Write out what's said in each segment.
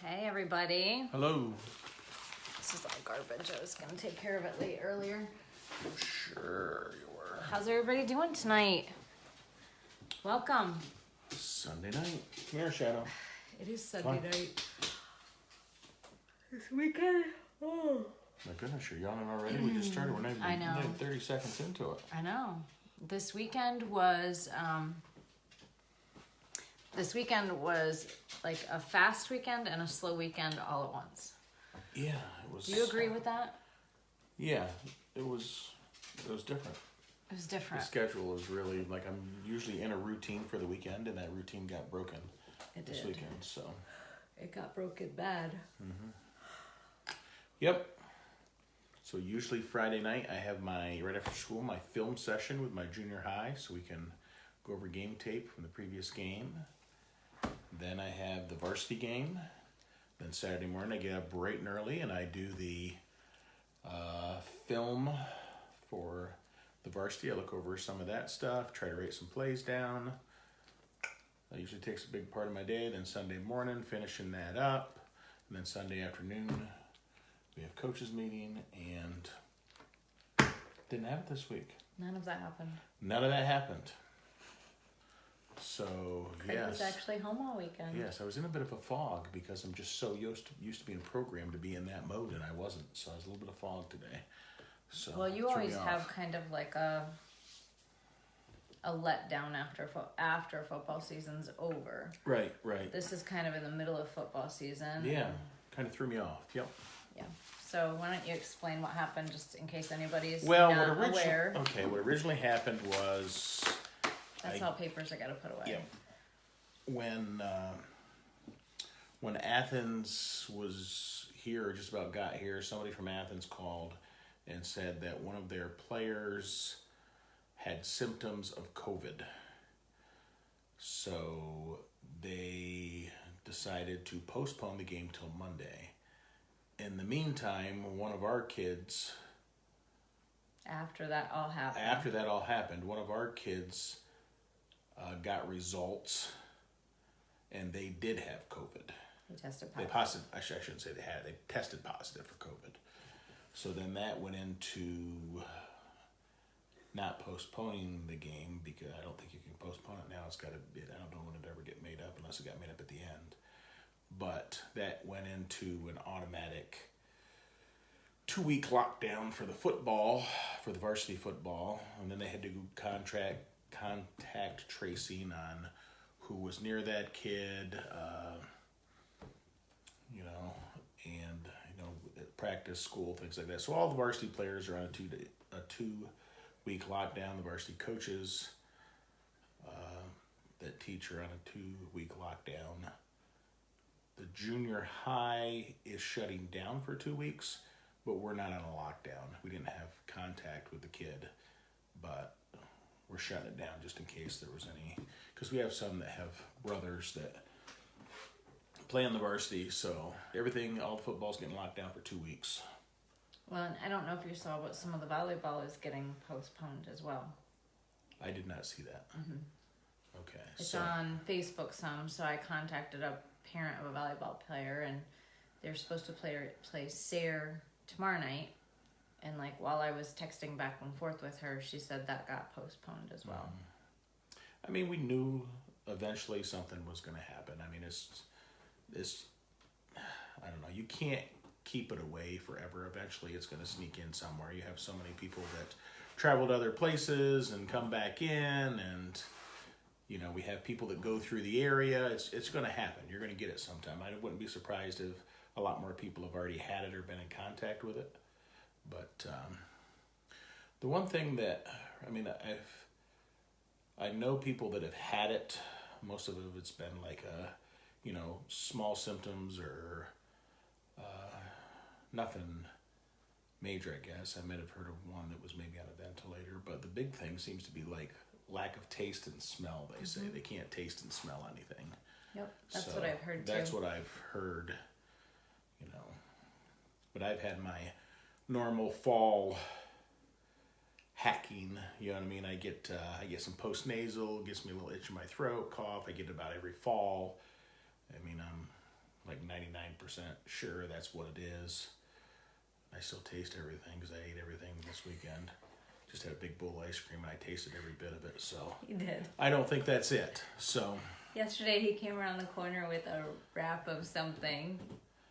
Hey everybody. Hello. This is all garbage. I was gonna take care of it earlier. Sure you were. How's everybody doing tonight? Welcome. Sunday night. Come here, Shadow. It is Sunday night. This weekend. Oh. My goodness, you're yawning already? We just started. We're not even I know. 30 seconds into it. I know. This weekend was like a fast weekend and a slow weekend all at once. Yeah, it was. Do you agree with that? Yeah, it was different. It was different. The schedule is really, like, I'm usually in a routine for the weekend, and that routine got broken this weekend, so. It got broken bad. Mm-hmm. Yep. So usually Friday night, I have right after school, my film session with my junior high, so we can go over game tape from the previous game. Then I have the varsity game. Then Saturday morning, I get up bright and early, and I do the film for the varsity. I look over some of that stuff, try to write some plays down. That usually takes a big part of my day. Then Sunday morning, finishing that up. And then Sunday afternoon, we have coaches meeting, and didn't have it this week. None of that happened. None of that happened. So, Craig was actually home all weekend. Yes, I was in a bit of a fog because I'm just so used to being programmed to be in that mode, and I wasn't. So I was a little bit of fog today. So well, you always have kind of like a letdown after football season's over. Right. This is kind of in the middle of football season. Yeah, kind of threw me off. Yep. Yeah. So why don't you explain what happened, just in case anybody is not aware? Okay, what originally happened was... That's all papers I got to put away. Yeah. When Athens was here, or just about got here, somebody from Athens called and said that one of their players had symptoms of COVID. So they decided to postpone the game till Monday. In the meantime, one of our kids... After that all happened, one of our kids... got results, and they did have COVID. They tested positive. I shouldn't say they had. They tested positive for COVID. So then that went into not postponing the game, because I don't think you can postpone it now. It's got to be. I don't know when it ever get made up unless it got made up at the end. But that went into an automatic 2-week lockdown for the varsity football, and then they had to do contact tracing on who was near that kid, practice, school, things like that. So all the varsity players are on a 2-week lockdown. The varsity coaches that teach are on a 2-week lockdown. The junior high is shutting down for 2 weeks, but we're not on a lockdown. We didn't have contact with the kid, but we're shutting it down just in case there was any, because we have some that have brothers that play on the varsity, so all the football's getting locked down for 2 weeks. Well, and I don't know if you saw, but some of the volleyball is getting postponed as well. I did not see that. Mm-hmm. Okay. It's on Facebook so I contacted a parent of a volleyball player, and they're supposed to play Sayre tomorrow night. And while I was texting back and forth with her, she said that got postponed as well. I mean, we knew eventually something was going to happen. I mean, it's I don't know. You can't keep it away forever. Eventually, it's going to sneak in somewhere. You have so many people that travel to other places and come back in, and we have people that go through the area. It's going to happen. You're going to get it sometime. I wouldn't be surprised if a lot more people have already had it or been in contact with it. But the one thing that, I know people that have had it. Most of it's been small symptoms or nothing major, I guess. I might have heard of one that was maybe on a ventilator. But the big thing seems to be lack of taste and smell, they say. They can't taste and smell anything. Yep, that's what I've heard too. That's what I've heard, But I've had my normal fall hacking, you know what I mean? I get some post-nasal, gets me a little itch in my throat, cough. I get it about every fall. I mean, I'm like 99% sure that's what it is. I still taste everything because I ate everything this weekend. Just had a big bowl of ice cream and I tasted every bit of it. So You did. I don't think that's it. So Yesterday he came around the corner with a wrap of something.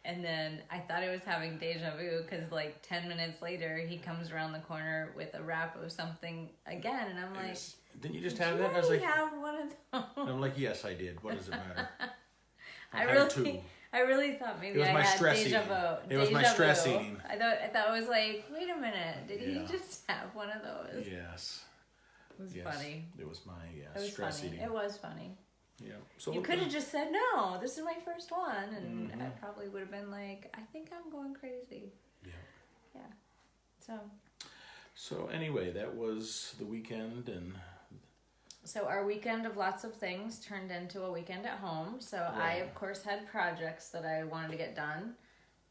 And then I thought I was having deja vu because like 10 minutes later he comes around the corner with a wrap of something again. And I'm like, didn't you just did have you that? And I was already like, have one of those? and I'm like, yes, I did. What does it matter? I really thought maybe It was I my had stress deja eating. vu. It was my Deja stress vu. eating. I thought I was like, wait a minute, did he Yeah. just have one of those? Yes. It was Yes. funny. It was my It was stress funny. eating. It was funny. Yeah. So You could have just said no. This is my first one, and Mm-hmm. I probably would have been like, I think I'm going crazy. Yeah. Yeah. So anyway, that was the weekend, and So our weekend of lots of things turned into a weekend at home. So I, Right. of course, had projects that I wanted to get done,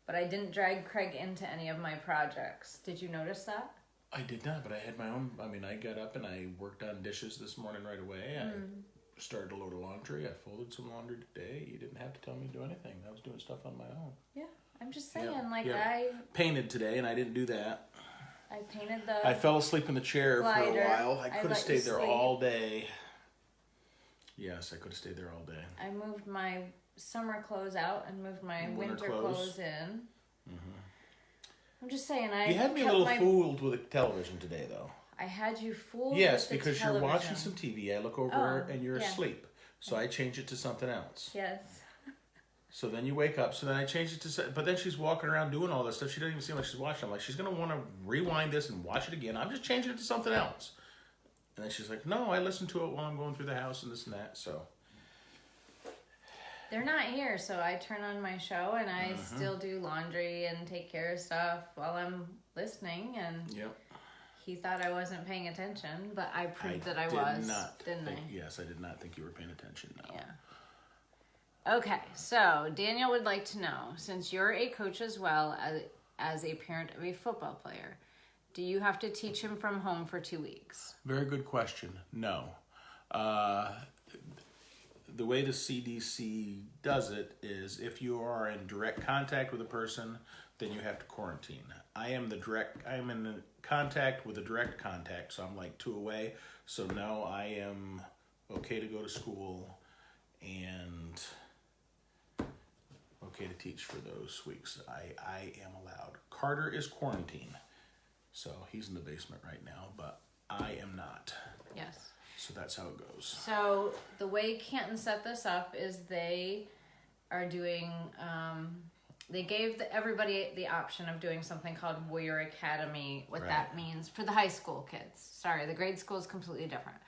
but I didn't drag Craig into any of my projects. Did you notice that? I did not. But I had my own. I mean, I got up and I worked on dishes this morning right away. I started a load of laundry. I folded some laundry today. You didn't have to tell me to do anything. I was doing stuff on my own. Yeah. I'm just saying, Yeah, like yeah. Painted today, and I didn't do that. I painted the. I fell asleep in the chair Glider. for a while. I I could have let stayed you there sleep. all day. Yes, I could have stayed there all day. I moved my summer clothes out and moved my Winter winter clothes. clothes in. I'm just saying, I You had me a kept little my. fooled with the television today, though. I had you fooled. Yes, with the because you're television. watching some TV. I look over Oh, and you're yeah. asleep. So I change it to something else. Yes. So then you wake up. So then I change it to. But then she's walking around doing all this stuff. She doesn't even seem like she's watching. I'm like, she's gonna want to rewind this and watch it again. I'm just changing it to something else. And then she's like, no, I listen to it while I'm going through the house and this and that. So They're not here, so I turn on my show and I Mm-hmm. still do laundry and take care of stuff while I'm listening. And yep. he thought I wasn't paying attention, but I proved that I did was, not didn't think, I? Yes, I did not think you were paying attention. No. Yeah. Okay, so Daniel would like to know, since you're a coach as well as a parent of a football player, do you have to teach him from home for 2 weeks? Very good question. No. The way the CDC does it is if you are in direct contact with a person, then you have to quarantine. I am in contact with a direct contact, so I'm like 2 away. So no, I am okay to go to school and okay to teach for those weeks. I am allowed. Carter is quarantined, so he's in the basement right now, but I am not. Yes. So that's how it goes. So the way Canton set this up is they are doing, they gave everybody the option of doing something called Warrior Academy. What Right. that means for the high school kids. Sorry, the grade school is completely different.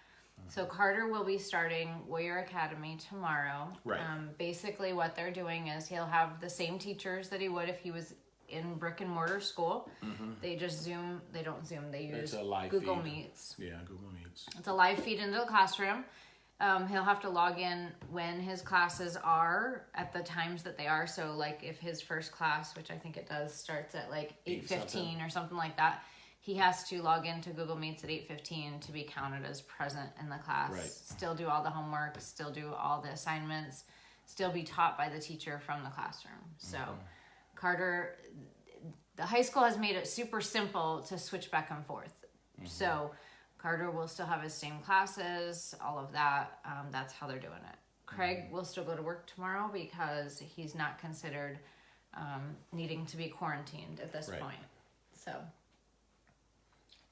So Carter will be starting Warrior Academy tomorrow. Right. Basically what they're doing is he'll have the same teachers that he would if he was in brick and mortar school. They just Zoom, they don't Zoom, they use It's a live Google feed. Meets. Yeah, Google Meets. It's a live feed into the classroom. He'll have to log in when his classes are at the times that they are. So like if his first class, which I think it does, starts at like 8:15 or something like that, he has to log into Google Meets at 8:15 to be counted as present in the class. Right. Still do all the homework, still do all the assignments, still be taught by the teacher from the classroom. So Carter, the high school has made it super simple to switch back and forth. So Carter will still have his same classes, all of that. That's how they're doing it. Craig will still go to work tomorrow because he's not considered needing to be quarantined at this Right. point. So,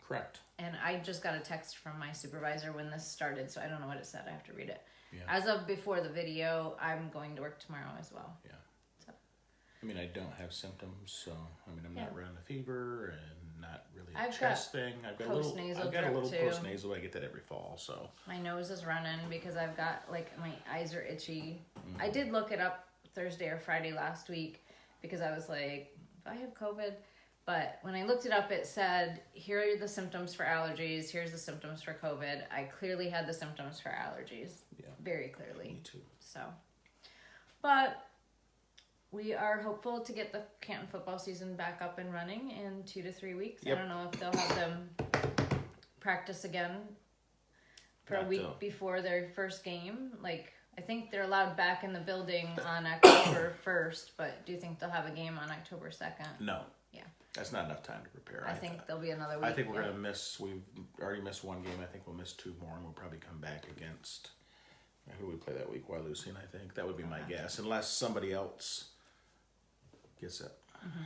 Correct. and I just got a text from my supervisor when this started, so I don't know what it said. I have to read it. Yeah. As of before the video, I'm going to work tomorrow as well. Yeah. So. I mean, I don't have symptoms, so I mean, I'm not Yeah. running a fever and not really a I've chest thing. I've got a little post-nasal drip drip, too. post-nasal. I get that every fall, so My nose is running because I've got, like, my eyes are itchy. I did look it up Thursday or Friday last week because I was like, if I have COVID. But when I looked it up, it said, here are the symptoms for allergies. Here's the symptoms for COVID. I clearly had the symptoms for allergies. Yeah. Very clearly. me too. So, but we are hopeful to get the Canton football season back up and running in 2 to 3 weeks. Yep. I don't know if they'll have them practice again for a Not week till- before their first game. Like, I think they're allowed back in the building on October 1st, but do you think they'll have a game on October 2nd? No. Yeah. That's not enough time to prepare. I think there'll be another week. I think we're going to miss, we've already missed one game. I think we'll miss 2 more, and we'll probably come back against, who we play that week? Wailucian, I think. That would be my guess, unless somebody else gets it. Mm-hmm.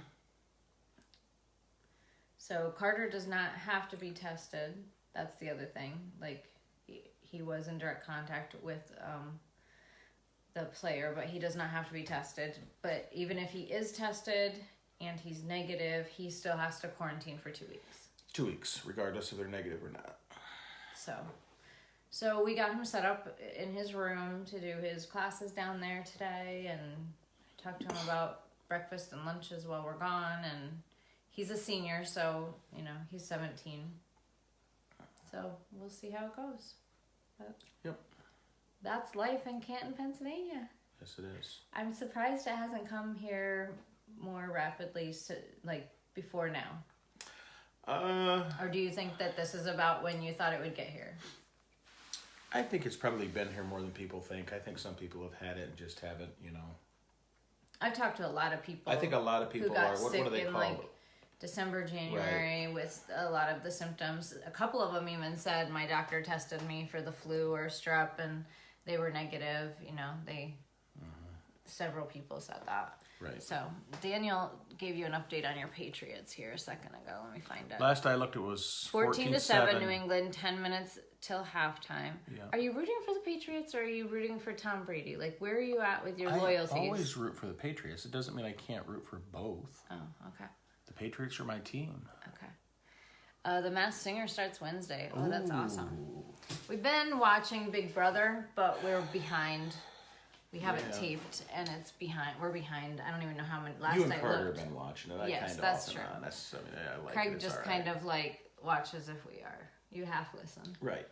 So Carter does not have to be tested. That's the other thing. Like, he was in direct contact with the player, but he does not have to be tested. But even if he is tested and he's negative, he still has to quarantine for 2 weeks. 2 weeks, regardless if they're negative or not. So we got him set up in his room to do his classes down there today, and talked to him about breakfast and lunches while we're gone. And he's a senior, so, he's 17. So we'll see how it goes. But yep. That's life in Canton, Pennsylvania. Yes, it is. I'm surprised it hasn't come here more rapidly, like before now. Or do you think that this is about when you thought it would get here? I think it's probably been here more than people think. I think some people have had it and just haven't, I've talked to a lot of people. I think a lot of people who got are. What sick do they in call like it? December, January, with a lot of the symptoms. A couple of them even said, my doctor tested me for the flu or strep, and they were negative. Several people said that. Right. So Daniel gave you an update on your Patriots here a second ago. Let me find it. Last I looked, it was 14-7 New England. 10 minutes till halftime. Yeah. Are you rooting for the Patriots, or are you rooting for Tom Brady? Like, where are you at with your loyalties? I always root for the Patriots. It doesn't mean I can't root for both. Oh, okay. The Patriots are my team. Okay. The Masked Singer starts Wednesday. Oh, that's awesome. We've been watching Big Brother, but we're behind. We have it taped, and it's behind. We're behind. I don't even know how many. Last you and I Carter looked. have been watching it. Yes, that's true. I like Craig it. It's just all kind right. of like watches if we are. You half listen. Right.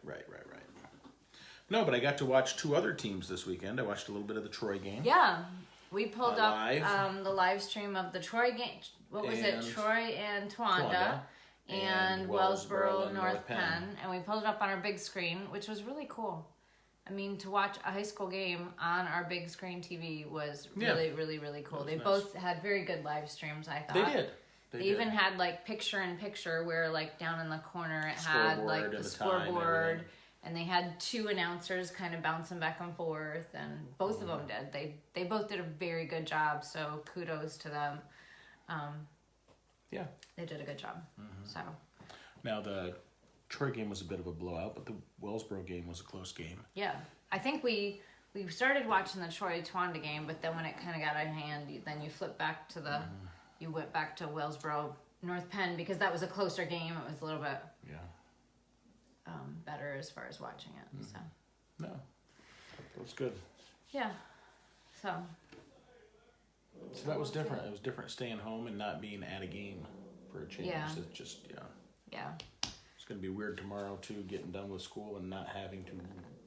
No, but I got to watch 2 other teams this weekend. I watched a little bit of the Troy game. Yeah. We pulled up live. the live stream of the Troy game. What was it? Troy and Towanda. And Wellsboro, North Penn. And we pulled it up on our big screen, which was really cool. I mean, to watch a high school game on our big screen TV was really, really, really cool. They both had very good live streams, I thought. They did. They even had like picture-in-picture where like down in the corner it had like the scoreboard. And they had 2 announcers kind of bouncing back and forth, and both of them did. They both did a very good job, so kudos to them. Yeah. They did a good job. So Now, the Troy game was a bit of a blowout, but the Wellsboro game was a close game. yeah, I think we started watching the Troy-Towanda game, but then when it kind of got out of hand, then you flipped back to the, you went back to Wellsboro, North Penn, because that was a closer game. It was a little bit better as far as watching it. So No, that was good. yeah, so that was different. It was different staying home and not being at a game for a change. Yeah. It's just, yeah. It's going to be weird tomorrow, too, getting done with school and not having to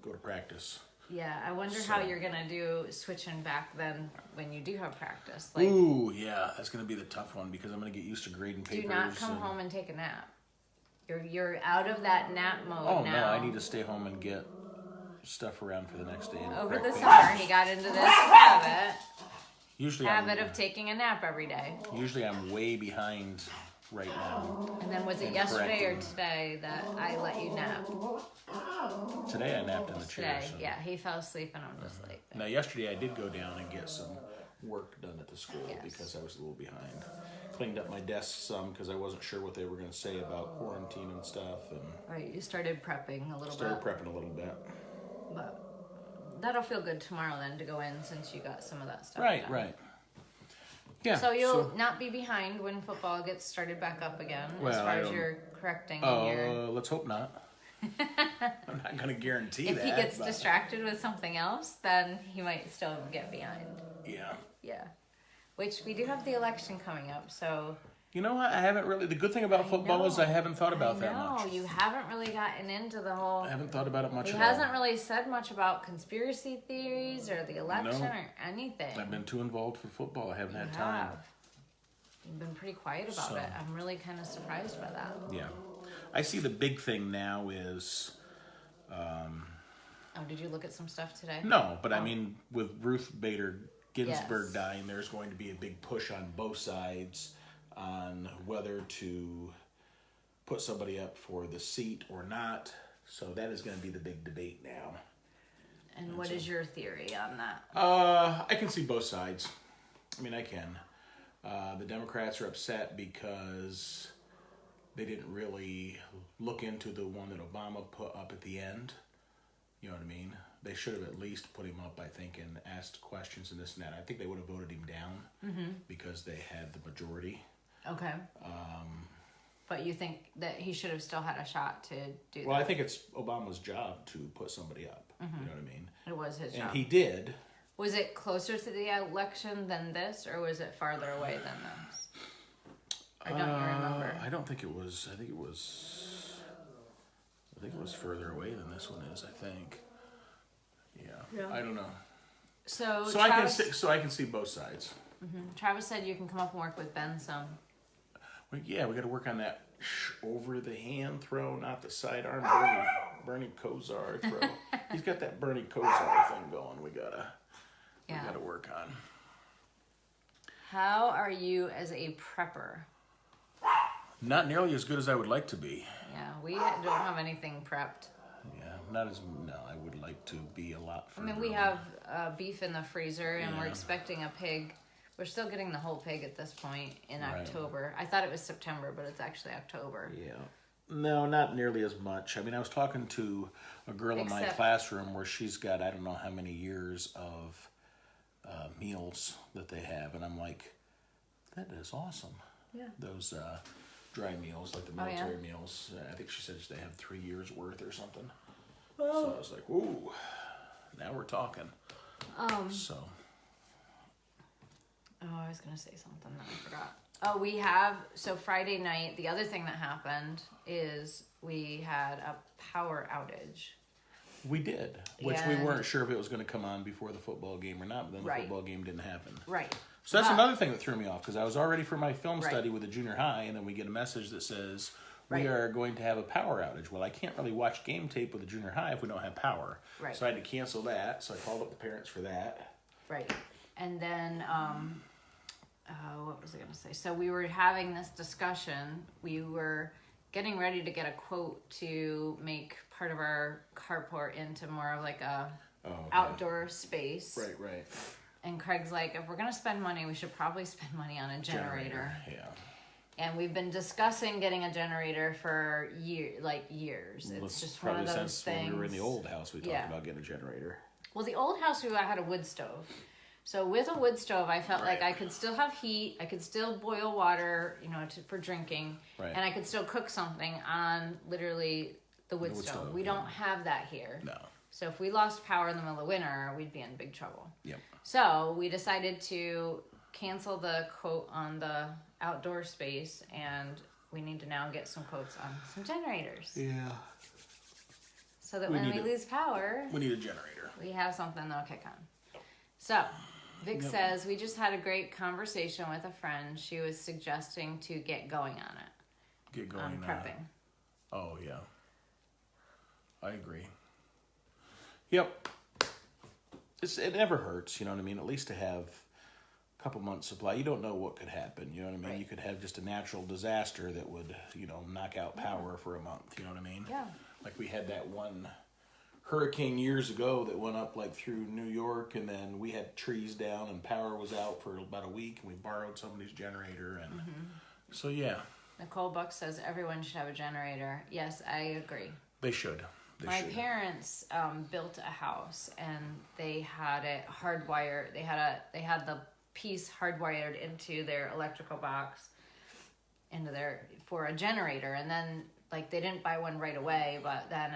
go to practice. Yeah, I wonder how you're going to do switching back then when you do have practice. Like, ooh, yeah, that's going to be the tough one because I'm going to get used to grading papers. do not come home and take a nap. You're out of that nap mode now. now. No, I need to stay home and get stuff around for the next day. And Over the correct summer, papers. he got into this habit of taking a nap every day. Usually I'm way behind right now. And then was it yesterday or today that I let you nap? Today I napped in the chair. Today, So. yeah, he fell asleep and I'm just like... Now yesterday I did go down and get some work done at the school because I was a little behind. Cleaned up my desk some because I wasn't sure what they were going to say about quarantine and stuff. And right, you started prepping a little started bit. prepping a little bit. But that'll feel good tomorrow then to go in since you got some of that stuff Right, done. right. Yeah. So you'll not be behind when football gets started back up again, as far as you're correcting your... let's hope not. I'm not going to guarantee If that. he gets distracted with something else, then he might still get behind. Yeah. Yeah. Which we do have the election coming up, so... You know what? I haven't really... The good thing about football is I haven't thought about that much. No, you haven't really gotten into the whole... I haven't thought about it much He at all. hasn't really said much about conspiracy theories or the election No. or anything. I've been too involved for football. I haven't had time. You've been pretty quiet about it. I'm really kind of surprised by that. Yeah. I see the big thing now is Oh, did you look at some stuff today? No, but I mean, with Ruth Bader Ginsburg Yes. dying, there's going to be a big push on both sides on whether to put somebody up for the seat or not. So that is going to be the big debate now. And what is your theory on that? I can see both sides. I mean, I can. The Democrats are upset because they didn't really look into the one that Obama put up at the end. You know what I mean? They should have at least put him up, I think, and asked questions and this and that. I think they would have voted him down because they had the majority. Okay. But you think that he should have still had a shot to do Well, that? I think it's Obama's job to put somebody up. You know what I mean? It was his And job. he did. Was it closer to the election than this, or was it farther away than this? I don't remember. I don't think it was. I think it was further away than this one is. I think. Yeah. I don't know. So I Travis, can see both sides. Travis said you can come up and work with Ben some. We got to work on that over the hand throw, not the sidearm Bernie Kosar throw. He's got that Bernie Kosar thing going. We gotta work on. How are you as a prepper? Not nearly as good as I would like to be. Yeah, we don't have anything prepped. Yeah, not as no. I would like to be a lot I further. mean, we have beef in the freezer, and we're Yeah. expecting a pig. We're still getting the whole pig at this point in Right. October. I thought it was September, but it's actually October. Yeah. No, not nearly as much. I mean, I was talking to a girl in my Except- classroom where she's got, I don't know how many years of meals that they have. And I'm like, that is awesome. Yeah. Those dry meals, like the Oh, yeah? military meals. I think she said they have 3 years worth or something. So I was like, ooh, now we're talking. So. Oh, I was going to say something that I forgot. So Friday night, the other thing that happened is we had a power outage. We did, which we And- weren't sure if it was going to come on before the football game or not, but then the Right. football game didn't happen. Right. So that's But- another thing that threw me off, because I was all ready for my film Right. study with the junior high, and then we get a message that says, Right. we are going to have a power outage. Well, I can't really watch game tape with the junior high if we don't have power. Right. So I had to cancel that, so I called up the parents for that. Right. And then, what was I going to say? So we were having this discussion. We were getting ready to get a quote to make part of our carport into more of like a outdoor space. Right. And Craig's like, if we're going to spend money, we should probably spend money on a generator. Yeah. And we've been discussing getting a generator for years. Well, It's just one probably of those since things. when we were in the old house, we talked Yeah. about getting a generator. Well, the old house we had a wood stove. So with a wood stove, I felt like Right. I could still have heat. I could still boil water, for drinking. Right. And I could still cook something on literally the wood stove. We don't have that here. No. So if we lost power in the middle of winter, we'd be in big trouble. Yep. So we decided to cancel the quote on the outdoor space, and we need to now get some quotes on some generators. Yeah. So that We when need we it. lose power, We need a generator. we have something that'll kick on. So, Vic says, we just had a great conversation with a friend. She was suggesting to get going on it, Get going on prepping. Oh, yeah. I agree. Yep. It never hurts, you know what I mean? At least to have a couple months supply. You don't know what could happen, you know what I mean? Right. You could have just a natural disaster that would, knock out power for a month, you know what I mean? Yeah. Like we had that one hurricane years ago that went up like through New York, and then we had trees down and power was out for about a week, and we borrowed somebody's generator, and so yeah, Nicole Buck says everyone should have a generator. Yes, I agree. they should. My parents built a house, and they had it hardwired. They had the piece hardwired into their electrical box, for a generator, and then they didn't buy one right away, but then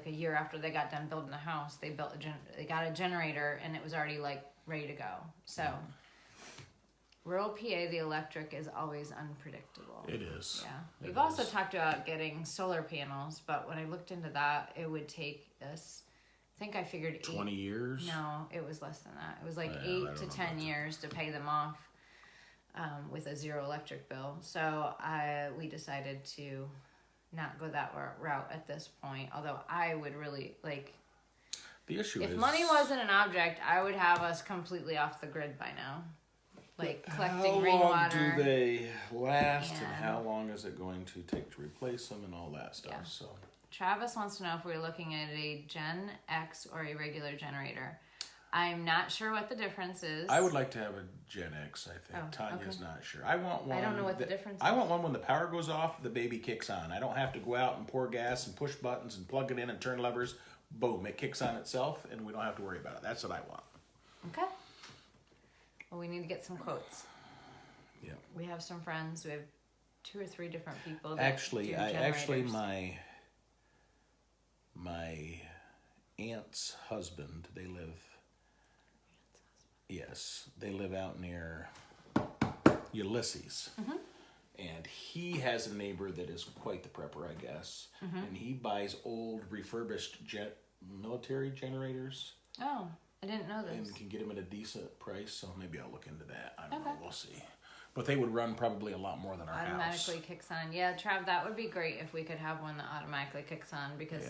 a year after they got done building the house, they got a generator, and it was already ready to go. So rural PA, the electric is always unpredictable. It is. Yeah. It We've also is. talked about getting solar panels, but when I looked into that, it would take us, I think I figured 20 years. No, it was less than that. It was I 8 don't to know 10 about that. years to pay them off with a zero electric bill. So we decided to not go that route at this point, although I would really The issue If is... money wasn't an object, I would have us completely off the grid by now. Like collecting rainwater. How long do they last, and how long is it going to take to replace them, and all that stuff? Yeah. So Travis wants to know if we're looking at a Gen X or a regular generator. I'm not sure what the difference is. I would like to have a Gen X, I think. Oh, Tanya's okay. not sure. I want one. I don't know what the difference is. I want one when the power goes off, the baby kicks on. I don't have to go out and pour gas and push buttons and plug it in and turn levers. Boom, it kicks on itself, and we don't have to worry about it. That's what I want. Okay. Well, we need to get some quotes. Yeah. We have some friends. We have 2 or 3 different people that Actually, do generators. my aunt's husband, they live out near Ulysses. Mm-hmm. And he has a neighbor that is quite the prepper, I guess. Mm-hmm. And he buys old refurbished military generators. Oh, I didn't know this. And can get them at a decent price, so maybe I'll look into that. I don't know, we'll see. But they would run probably a lot more than our automatically house. Kicks on. Yeah, Trav, that would be great if we could have one that automatically kicks on, because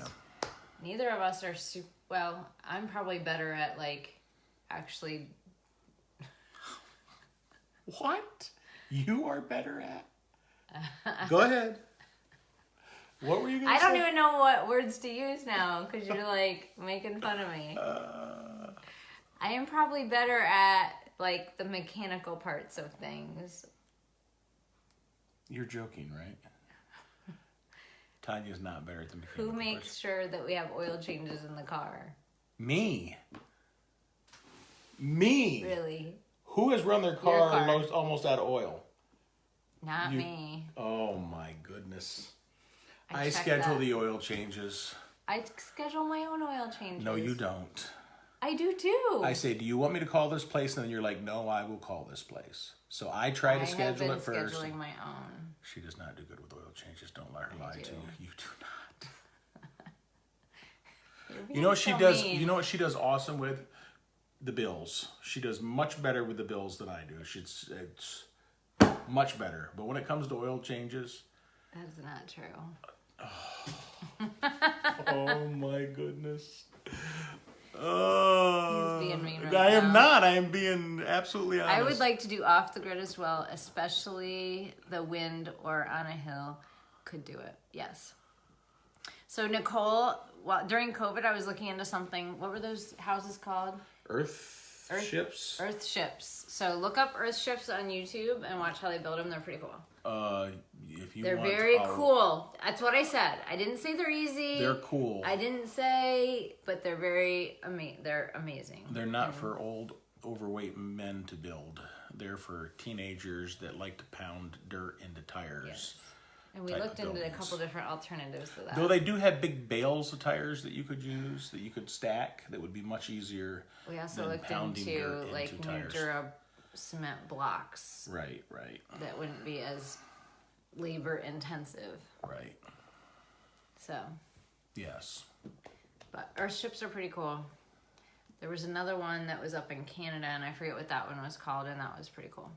neither of us are super... Well, I'm probably better at, like, actually... What? You are better at? Go ahead. What were you going to say? I don't even know what words to use now, because you're, like, making fun of me. I am probably better at, like, the mechanical parts of things. You're joking, right? Tanya's not better at the mechanical Who makes parts. sure that we have oil changes in the car? Me. Really? Who has run their car almost out of oil? Not me. Oh, my goodness. I schedule the oil changes. I schedule my own oil changes. No, you don't. I do too. I say, do you want me to call this place? And then you're like, no, I will call this place. So I try to schedule it first. I have been scheduling my own. She does not do good with oil changes. Don't let her lie to you. You do not. You know what she does? You know what she does awesome with? The bills. She does much better with the bills than I do. It's much better. But when it comes to oil changes... That's not true. Oh my goodness. Oh, he's being mean right I am now. not. I am being absolutely honest. I would like to do off the grid as well, especially the wind or on a hill could do it. Yes. So Nicole, during COVID, I was looking into something. What were those houses called? Earth ships. Earth ships. So look up Earth ships on YouTube and watch how they build them. They're pretty cool. They're very cool. That's what I said. I didn't say they're easy. They're cool. I didn't say, but they're they're amazing. They're not for old, overweight men to build. They're for teenagers that like to pound dirt into tires. Yes. And we looked into a couple different alternatives to that. Though they do have big bales of tires that you could use, that you could stack, that would be much easier. We also looked into like Nudura cement blocks. Right. That wouldn't be as labor intensive. Right. So. Yes. But Earth ships are pretty cool. There was another one that was up in Canada, and I forget what that one was called, and that was pretty cool.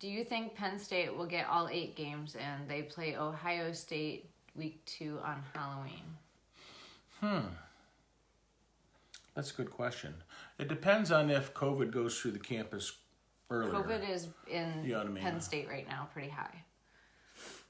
Do you think Penn State will get all 8 games and they play Ohio State week 2 on Halloween? That's a good question. It depends on if COVID goes through the campus earlier. COVID is in Penn State right now, pretty high.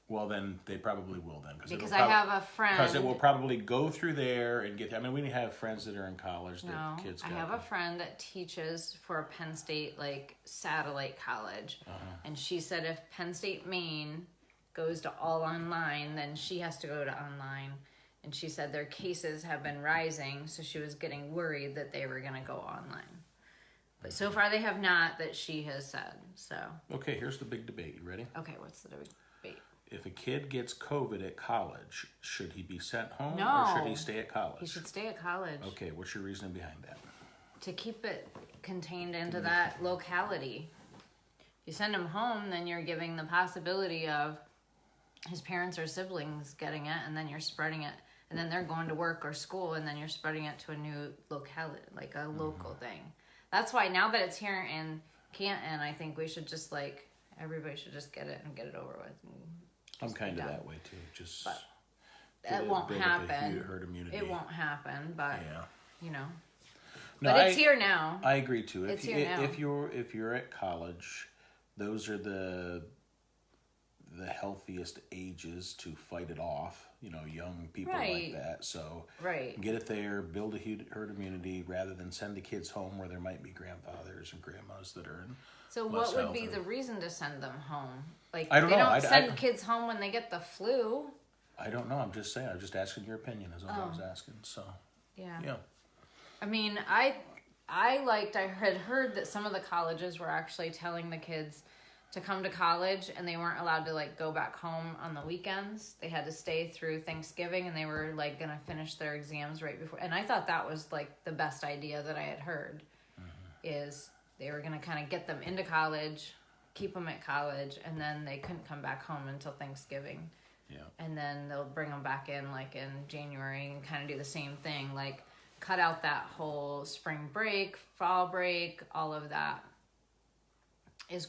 Well, then they probably will then. Because I have a friend. Because it will probably go through there and get... I mean, we have friends that are in college that kids I have a friend that teaches for a Penn State, like, satellite college. And she said if Penn State Maine goes to all online, then she has to go to online. And she said their cases have been rising, so she was getting worried that they were going to go online. But so far they have not, that she has said, so... Okay, here's the big debate. You ready? Okay, what's the debate? If a kid gets COVID at college, should he be sent home No. or should he stay at college? He should stay at college. Okay, what's your reasoning behind that? To keep it contained into that locality. If you send him home, then you're giving the possibility of his parents or siblings getting it, and then you're spreading it, and then they're going to work or school, and then you're spreading it to a new locality, like a local thing. That's why now that it's here in Canton, I think we should just everybody should just get it and get it over with. I'm kind of that way too. Just it won't happen. Herd immunity. It won't happen, but you know. No, But it's here now. I agree too. It's here now. If you're at college, those are the healthiest ages to fight it off. You know, young people like that. So get it there, build a herd immunity, rather than send the kids home where there might be grandfathers and grandmas that are in. So what would be the reason to send them home? Like I don't know. Don't send kids home when they get the flu. I don't know. I'm just saying. I'm just asking your opinion. Is all I was asking. So yeah. I mean, I had heard that some of the colleges were actually telling the kids to come to college, and they weren't allowed to like go back home on the weekends. They had to stay through Thanksgiving, and they were like gonna finish their exams right before. And I thought that was like the best idea that I had heard, is they were gonna kind of get them into college, keep them at college, and then they couldn't come back home until Thanksgiving. Yeah. And then they'll bring them back in like in January and kind of do the same thing, like cut out that whole spring break, fall break, all of that. Is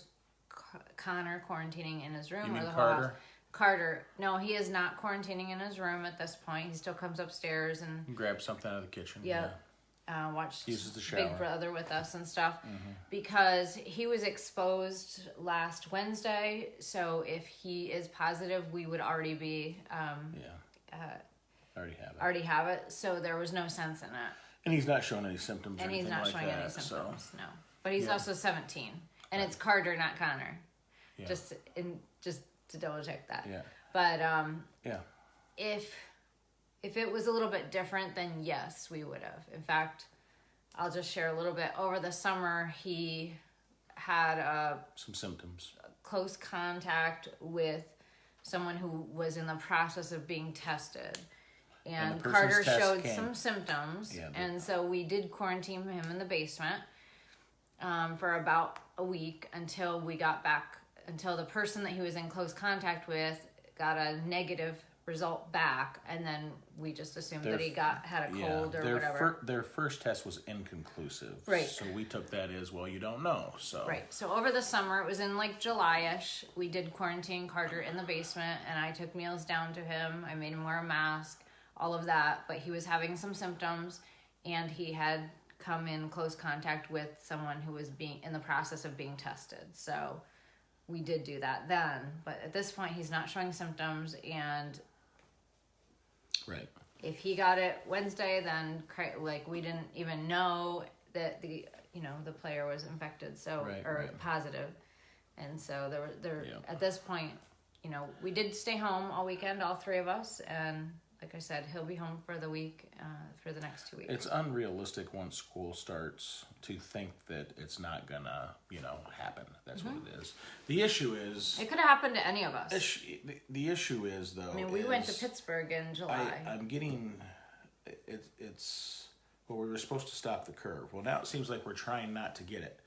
Connor quarantining in his room? You mean or the Carter? whole house? Carter. No, he is not quarantining in his room at this point. He still comes upstairs and grab something out of the kitchen. Watch uses the shower. Big Brother with us and stuff, because he was exposed last Wednesday. So if he is positive, we would already be already have it. So there was no sense in it. And he's not showing any symptoms. And or he's not like showing that, any symptoms. So. No, but he's also 17, and it's Carter, not Connor. Yeah. Just to double check that. Yeah. But if it was a little bit different, then yes, we would have. In fact, I'll just share a little bit. Over the summer, he had some symptoms. Close contact with someone who was in the process of being tested. And Carter showed some symptoms. Yeah, and so we did quarantine him in the basement for about a week until the person that he was in close contact with got a negative result back, and then we just assumed that he had a cold or whatever. Their first test was inconclusive. Right. So we took that as, well, you don't know. So right. So over the summer, it was in like July-ish, we did quarantine Carter in the basement, and I took meals down to him. I made him wear a mask, all of that, but he was having some symptoms, and he had come in close contact with someone who was in the process of being tested. So we did do that then, but at this point, he's not showing symptoms, and right. If he got it Wednesday, then like we didn't even know that the player was infected, positive, and so there at this point, we did stay home all weekend, all three of us, and like I said, he'll be home for the week, for the next 2 weeks. It's unrealistic once school starts to think that it's not gonna, happen. That's what it is. The issue is... It could have happened to any of us. The issue is, though... I mean, we went to Pittsburgh in July. I'm getting... It's... Well, we were supposed to stop the curve. Well, now it seems like we're trying not to get it.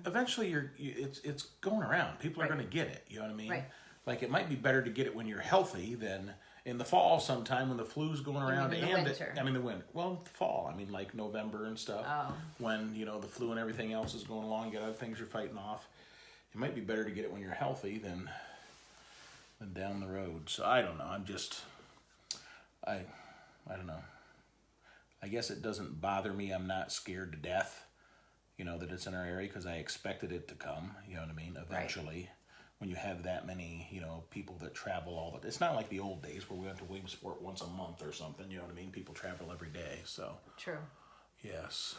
Eventually, it's going around. People are going to get it. You know what I mean? Right. Like, it might be better to get it when you're healthy than... in the fall sometime when the flu's going around the winter. The winter. Well, the fall. I mean, like November and stuff. Oh. When, the flu and everything else is going along, you got other things you're fighting off. It might be better to get it when you're healthy than down the road. So I don't know. I'm just, I don't know. I guess it doesn't bother me. I'm not scared to death, that it's in our area, because I expected it to come, you know what I mean, eventually. Right. When you have that many, people that travel it's not like the old days where we went to Williamsport once a month or something, you know what I mean? People travel every day, so. True. Yes.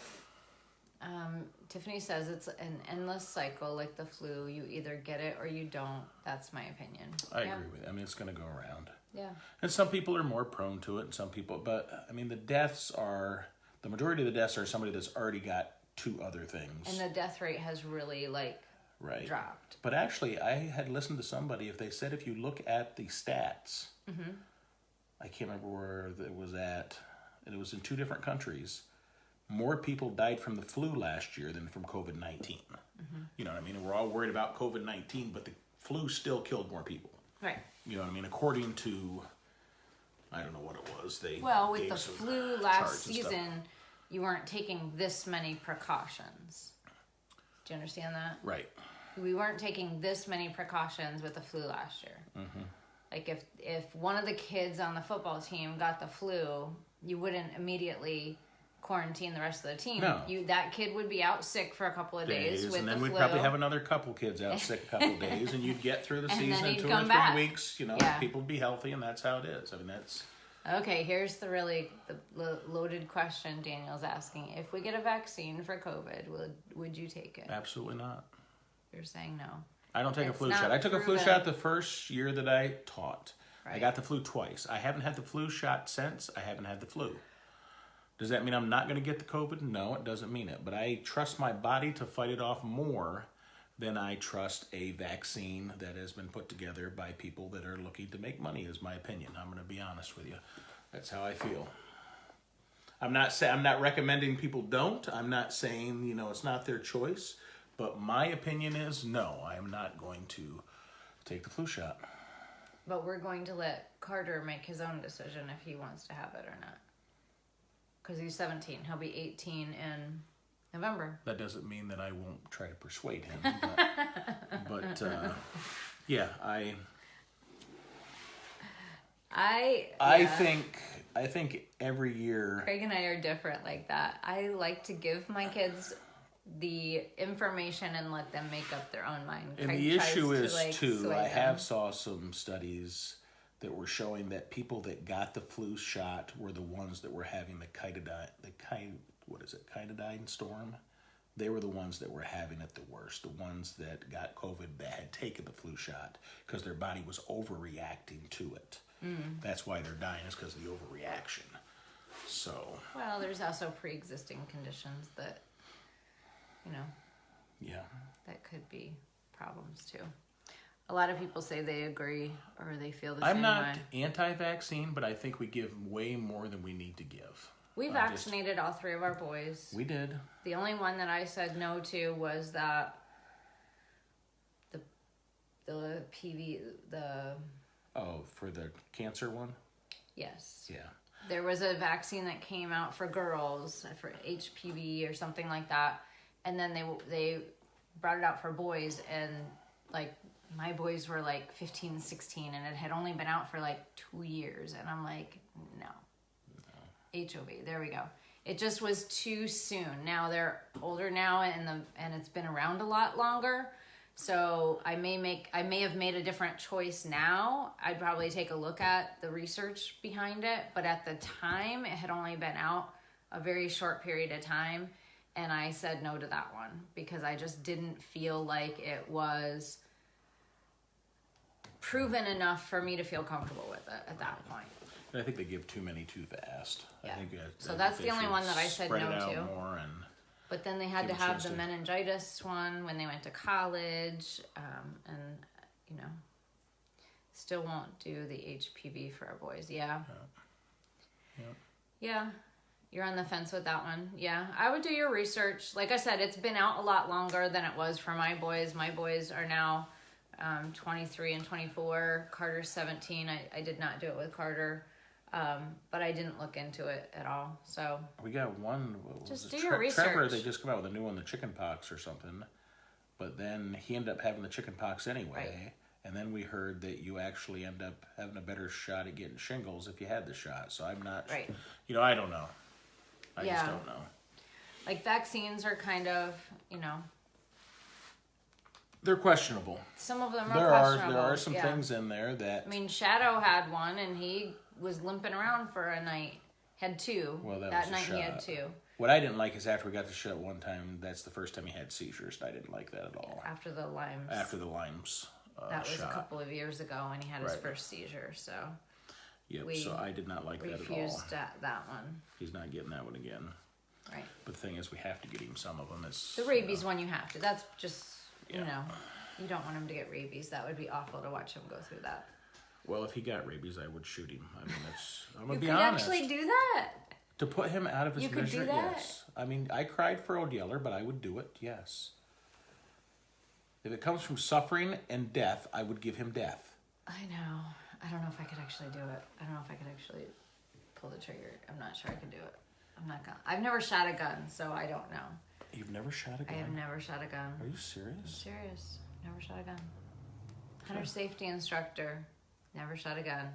Tiffany says it's an endless cycle like the flu. You either get it or you don't. That's my opinion. I agree with you. I mean, it's going to go around. Yeah. And some people are more prone to it, and some people, but I mean, the majority of the deaths are somebody that's already got 2 other things. And the death rate has really dropped. But actually, I had listened to somebody, if they said if you look at the stats, I can't remember where it was at, and it was in 2 different countries, more people died from the flu last year than from COVID-19. You know what I mean? And we're all worried about COVID-19, but the flu still killed more people. Right. You know what I mean? According to, I don't know what it was. With the flu last season, you weren't taking this many precautions. Do you understand that? Right. We weren't taking this many precautions with the flu last year. Like if one of the kids on the football team got the flu, you wouldn't immediately quarantine the rest of the team. No. That kid would be out sick for a couple of days with and then the we'd flu. probably have another couple kids out sick a couple days, and you'd get through the And season then in he'd 2 or come 3 back. weeks. You know, Yeah. people would be healthy, and that's how it is. I mean, that's Okay, here's the loaded question Daniel's asking. If we get a vaccine for COVID, would you take it? absolutely not. You're saying no. I don't take a It's flu not shot. I took a flu proven. shot the first year that I taught. I Right. got the flu twice. I haven't had the flu shot since. I haven't had the flu. Does that mean I'm not going to get the COVID? No, it doesn't mean it. But I trust my body to fight it off more than I trust a vaccine that has been put together by people that are looking to make money, is my opinion. I'm going to be honest with you. That's how I feel. I'm not recommending people don't. I'm not saying, it's not their choice. But my opinion is no, I am not going to take the flu shot. But we're going to let Carter make his own decision if he wants to have it or not. Because he's 17. He'll be 18 in November. That doesn't mean that I won't try to persuade him. But yeah, I think every year. Craig and I are different like that. I like to give my kids the information and let them make up their own mind. And Craig the tries issue to, is too, sway I them. have saw some studies that were showing that people that got the flu shot were the ones that were having kytidine storm. They were the ones that were having it the worst. The ones that got COVID that had taken the flu shot because their body was overreacting to it. That's why they're dying, is because of the overreaction. So. Well, there's also pre-existing conditions that, Yeah. that could be problems too. A lot of people say they agree or they feel the I'm same not way. anti-vaccine, but I think we give way more than we need to give. We vaccinated all 3 of our boys. We did. The only one that I said no to was that the PV, Oh, for the cancer one? yes. Yeah. There was a vaccine that came out for girls, for HPV or something like that. And then they brought it out for boys, and my boys were 15, 16, and it had only been out for 2 years. And I'm like, no. HOV, there we go. It just was too soon. Now they're older now, and it's been around a lot longer. So I may have made a different choice now. I'd probably take a look at the research behind it. But at the time, it had only been out a very short period of time. And I said no to that one because I just didn't feel like it was proven enough for me to feel comfortable with it at that point. I think they give too many too fast. Yeah. I think So that's the only one that I said spread no it out to. More and But then they had to Give a have chance the to- meningitis one when they went to college, and still won't do the HPV for our boys. Yeah. Yeah. You're on the fence with that one. Yeah. I would do your research. Like I said, it's been out a lot longer than it was for my boys. My boys are now 23 and 24. Carter's 17. I did not do it with Carter. But I didn't look into it at all. So we got one. Just do your research. Trevor, they just come out with a new one, the chicken pox or something. But then he ended up having the chicken pox anyway. Right. And then we heard that you actually end up having a better shot at getting shingles if you had the shot. So I'm not. Right. I don't know. I Yeah. just don't know. Vaccines are kind of, They're questionable. some of them are There questionable. are some yeah. things in there that. I mean, Shadow had one, and he was limping around for a night. Had 2. Well, that was a night he had shot. 2. What I didn't like is after we got the shot one time, that's the first time he had seizures. I didn't like that at all. After the Lyme's. After the Lyme's that was shot. a couple of years ago when he had his Right. first seizure. So Yep, we so I did not like that at all. refused that one. He's not getting that one again. Right. But the thing is, we have to get him some of them. It's The rabies one you have to. That's just, Yeah. you don't want him to get rabies. That would be awful to watch him go through that. Well, if he got rabies, I would shoot him. I mean, I'm You gonna be could honest. actually do that. To put him out of his You could do misery, that? yes. I mean, I cried for Old Yeller, but I would do it, yes. If it comes from suffering and death, I would give him death. I know. I don't know if I could actually do it. I don't know if I could actually pull the trigger. I'm not sure I could do it. I'm not gonna. I've never shot a gun, so I don't know. You've never shot a gun? I have never shot a gun. Are you I'm serious? serious. Never shot a gun. Hunter safety instructor. Never shot a gun.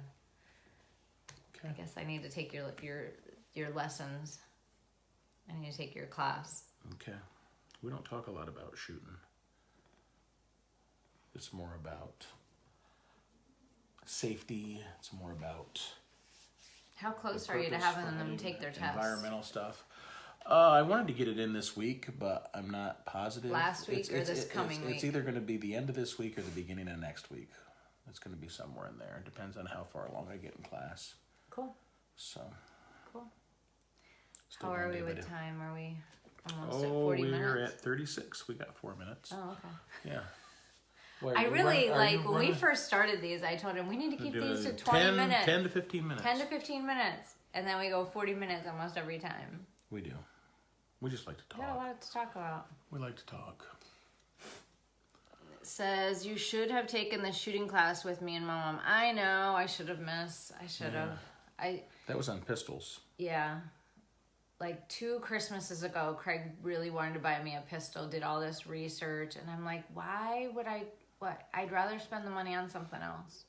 I Okay. guess I need to take your lessons. I need to take your class. Okay. We don't talk a lot about shooting. It's more about safety. It's more about... How close are you to having them take their test? Environmental stuff. I wanted to get it in this week, but I'm not positive. Last week or this coming week? It's either going to be the end of this week or the beginning of next week. It's going to be somewhere in there. It depends on how far along I get in class. Cool. So. Cool. Still How are we with time? Are we almost at 40 minutes? We're at 36. We got 4 minutes. Oh, okay. Yeah. Well, I really, when we first started these, I told him we need to keep these to 20 minutes. 10 to 15 minutes. 10 to 15 minutes. And then we go 40 minutes almost every time. We do. We just like to talk. We got a lot to talk about. We like to talk. It says, you should have taken the shooting class with me and Mom. I know. I should have missed. I should have. That was on pistols. Yeah. Like 2 Christmases ago, Craig really wanted to buy me a pistol, did all this research. And I'm like, why would I... What? I'd rather spend the money on something else.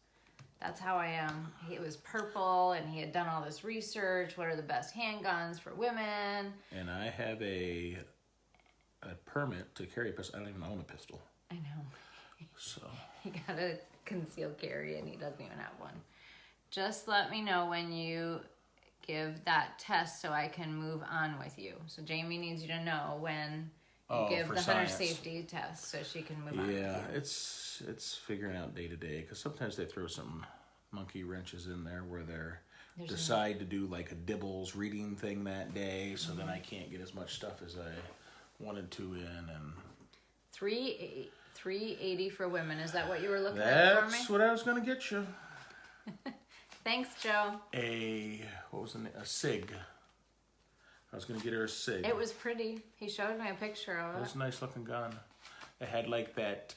That's how I am. It was purple, and he had done all this research. What are the best handguns for women? And I have a permit to carry a pistol. I don't even own a pistol. I know. So. He got a concealed carry, and he doesn't even have one. Just let me know when you give that test so I can move on with you. So Jamie needs you to know when... give the hunter safety test so she can move on. Yeah, it's figuring out day to day because sometimes they throw some monkey wrenches in there where they decide to do like a dibbles reading thing that day, so then I can't get as much stuff as I wanted to in. And $380 for women. Is that what you were looking at for me? That's what I was going to get you. Thanks, Joe. What was the name? A SIG. I was going to get her a SIG. It was pretty. He showed me a picture of it. It was a nice looking gun. It had like that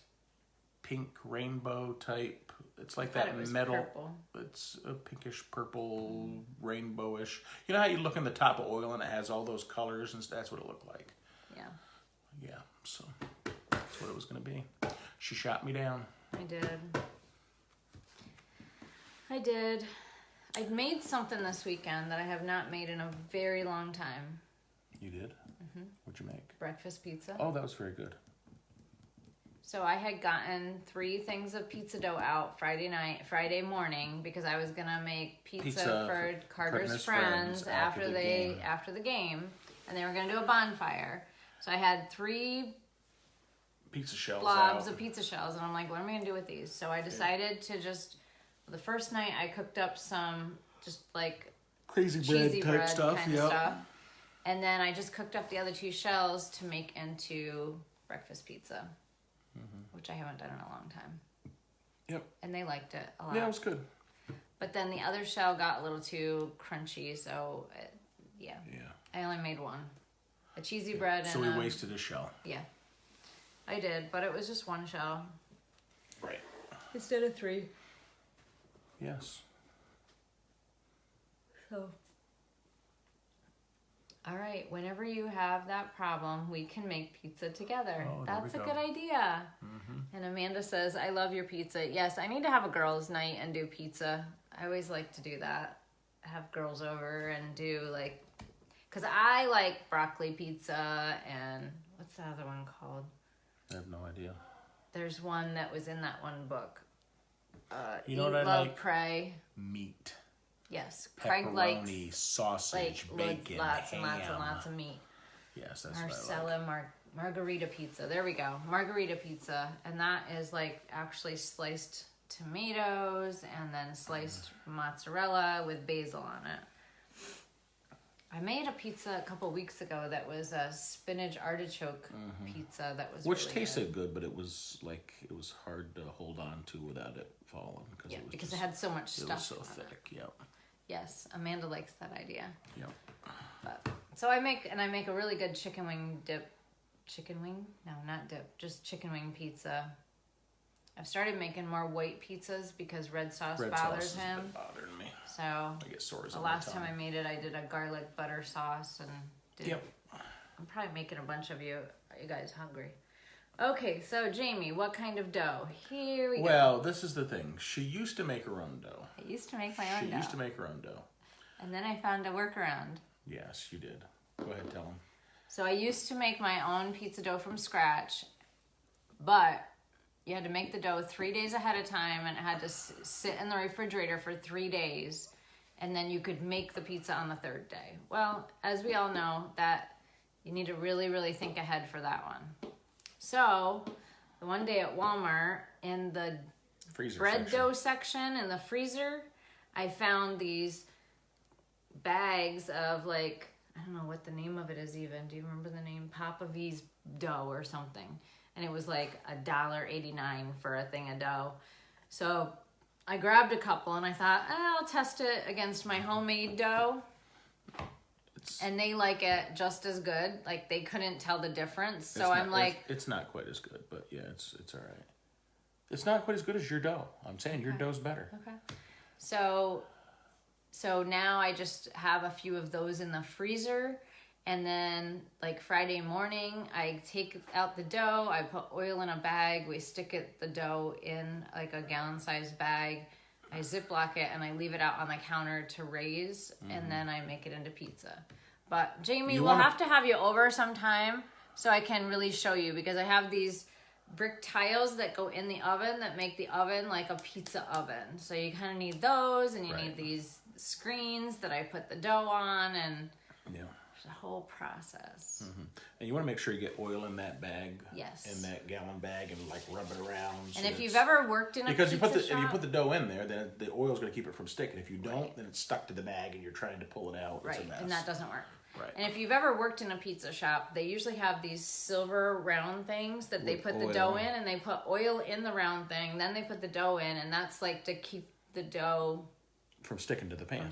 pink rainbow type. It's like that metal. Purple. It's a pinkish purple, rainbowish. You know how you look in the top of oil and it has all those colors and that's what it looked like. Yeah. Yeah, so that's what it was going to be. She shot me down. I did. I'd made something this weekend that I have not made in a very long time. You did? Mm-hmm. What'd you make? Breakfast pizza. Oh, that was very good. So I had gotten 3 things of pizza dough out Friday morning because I was gonna make pizza for Carter's friends after the game, and they were gonna do a bonfire. So I had 3 pizza shells blobs of pizza shells, and I'm like, what am I gonna do with these? So I decided to just. The first night I cooked up some just like crazy bread type stuff, kind of stuff. And then I just cooked up the other 2 shells to make into breakfast pizza, which I haven't done in a long time. Yep. And they liked it a lot. Yeah, it was good. But then the other shell got a little too crunchy, so yeah. I only made 1. A cheesy bread and so we wasted a shell. Yeah. I did, but it was just 1 shell. Right. Instead of 3. Yes. So, all right, whenever you have that problem, we can make pizza together. Oh, that's a good idea. Mm-hmm. And Amanda says, I love your pizza. Yes, I need to have a girls' night and do pizza. I always like to do that. Have girls over and do like, because I like broccoli pizza and what's the other one called? I have no idea. There's one that was in that one book. You know Eat, what I Love, like? Pray. Meat. Yes. Pepperoni, Craig likes sausage, bacon, lots ham. and lots of meat. Yes, that's Marcella what I like. margarita pizza. There we go. Margarita pizza. And that is like actually sliced tomatoes and then sliced mozzarella with basil on it. I made a pizza a couple weeks ago that was a spinach artichoke pizza that was Which really tasted good, but it was hard to hold on to without it falling. Yeah, because it had so much stuff. It was so thick, yep. Yes, Amanda likes that idea. Yep. But, so I make a really good chicken wing dip. Chicken wing? No, not dip. Just chicken wing pizza. I've started making more white pizzas because red sauce bothers him. Been bothering me. So I get sores the on my last time I made it, I did a garlic butter sauce and did. Yep. I'm probably making a bunch of you. Are you guys hungry? Okay, so Jamie, what kind of dough? Here we go. Well, this is the thing. She used to make her own dough. I used to make my own dough. She used to make her own dough. And then I found a workaround. Yes, you did. Go ahead, tell them. So I used to make my own pizza dough from scratch, but you had to make the dough 3 days ahead of time, and it had to sit in the refrigerator for 3 days, and then you could make the pizza on the third day. Well, as we all know, that you need to really, really think ahead for that one. So the one day at Walmart, in the Freezer bread section. dough section in the freezer, I found these bags of, like, I don't know what the name of it is even. Do you remember the name? Papa V's dough or something. And it was like $1.89 for a thing of dough. So I grabbed a couple and I thought, I'll test it against my homemade dough. And they like it just as good. Like, they couldn't tell the difference. So I'm like... It's not quite as good, but yeah, it's all right. It's not quite as good as your dough. I'm saying your dough's better. Okay. So now I just have a few of those in the freezer. And then, like, Friday morning, I take out the dough. I put oil in a bag. We stick the dough in, like, a gallon-sized bag. I Ziploc it, and I leave it out on the counter to raise. And then I make it into pizza. But, Jamie, we'll have to have you over sometime so I can really show you. Because I have these brick tiles that go in the oven that make the oven like a pizza oven. So you kind of need those, and you need these screens that I put the dough on, and... Yeah. The whole process. And you want to make sure you get oil in that bag. Yes. In that gallon bag, and like rub it around. And if you've ever worked in a pizza shop, if you put the dough in there, then the oil's going to keep it from sticking. If you don't, then it's stuck to the bag, and you're trying to pull it out. Right, It's a mess. and that doesn't work. Right. And if you've ever worked in a pizza shop, they usually have these silver round things that they put the dough in, and they put oil in the round thing. Then they put the dough in, and that's like to keep the dough from sticking to the pan.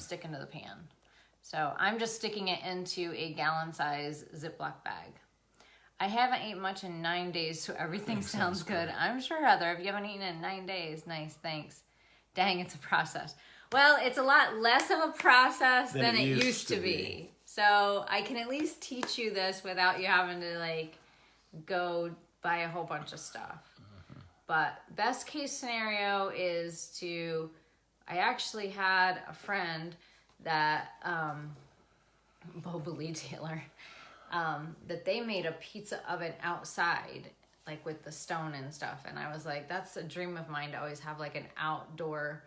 So I'm just sticking it into a gallon-size Ziploc bag. I haven't eaten much in 9 days, so everything sounds good. I'm sure, Heather, if you haven't eaten in 9 days, nice, thanks. Dang, it's a process. Well, it's a lot less of a process than it used to be. So I can at least teach you this without you having to, like, go buy a whole bunch of stuff. But best case scenario is I actually had a friend that Boba Lee Taylor, that they made a pizza oven outside, like with the stone and stuff. And I was like, that's a dream of mine to always have like an outdoor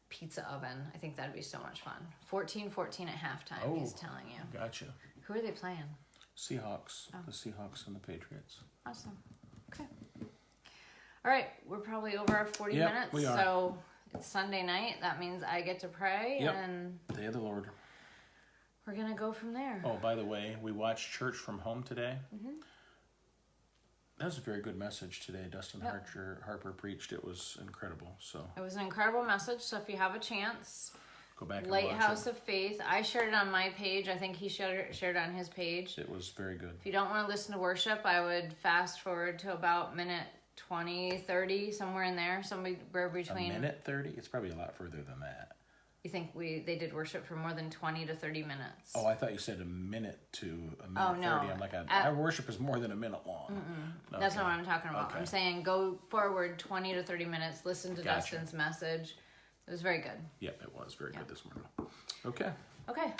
pizza oven. I think that'd be so much fun. 14-14 at halftime, he's telling you. Gotcha. Who are they playing? Seahawks. The Seahawks and the Patriots. Awesome. Okay. All right, we're probably over our 40 minutes. We are. So it's Sunday night. That means I get to pray. And Day of the Lord. We're going to go from there. Oh, by the way, we watched Church from Home today. That was a very good message today. Dustin Harper preached. It was incredible. So it was an incredible message. So if you have a chance, go back and Lighthouse watch it. of Faith. I shared it on my page. I think he shared it on his page. It was very good. If you don't want to listen to worship, I would fast forward to about minute 20, 30, somewhere in there. Somewhere between... A minute 30? It's probably a lot further than that. You think they did worship for more than 20 to 30 minutes? Oh, I thought you said a minute to a minute 30. No. I'm like, our worship is more than a minute long. Okay. That's not what I'm talking about. Okay. I'm saying go forward 20 to 30 minutes, listen to Dustin's message. It was very good. Yep, it was very good this morning. Okay.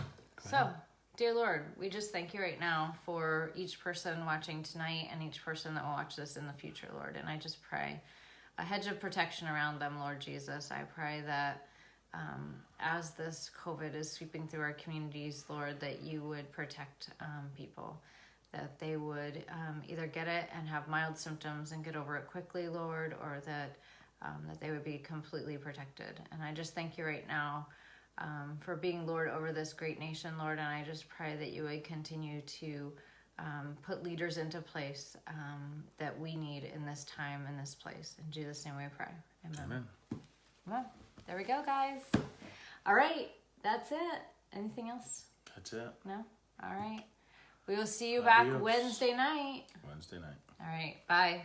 So, dear Lord, we just thank you right now for each person watching tonight and each person that will watch this in the future, Lord. And I just pray a hedge of protection around them, Lord Jesus. I pray that as this COVID is sweeping through our communities, Lord, that you would protect people, that they would either get it and have mild symptoms and get over it quickly, Lord, or that they would be completely protected. And I just thank you right now for being Lord over this great nation, Lord, and I just pray that you would continue to put leaders into place that we need in this time, in this place. In Jesus' name we pray. Amen. Well, there we go, guys. All right, that's it. Anything else? That's it. No? All right. We will see you back Wednesday night. Wednesday night. All right, bye.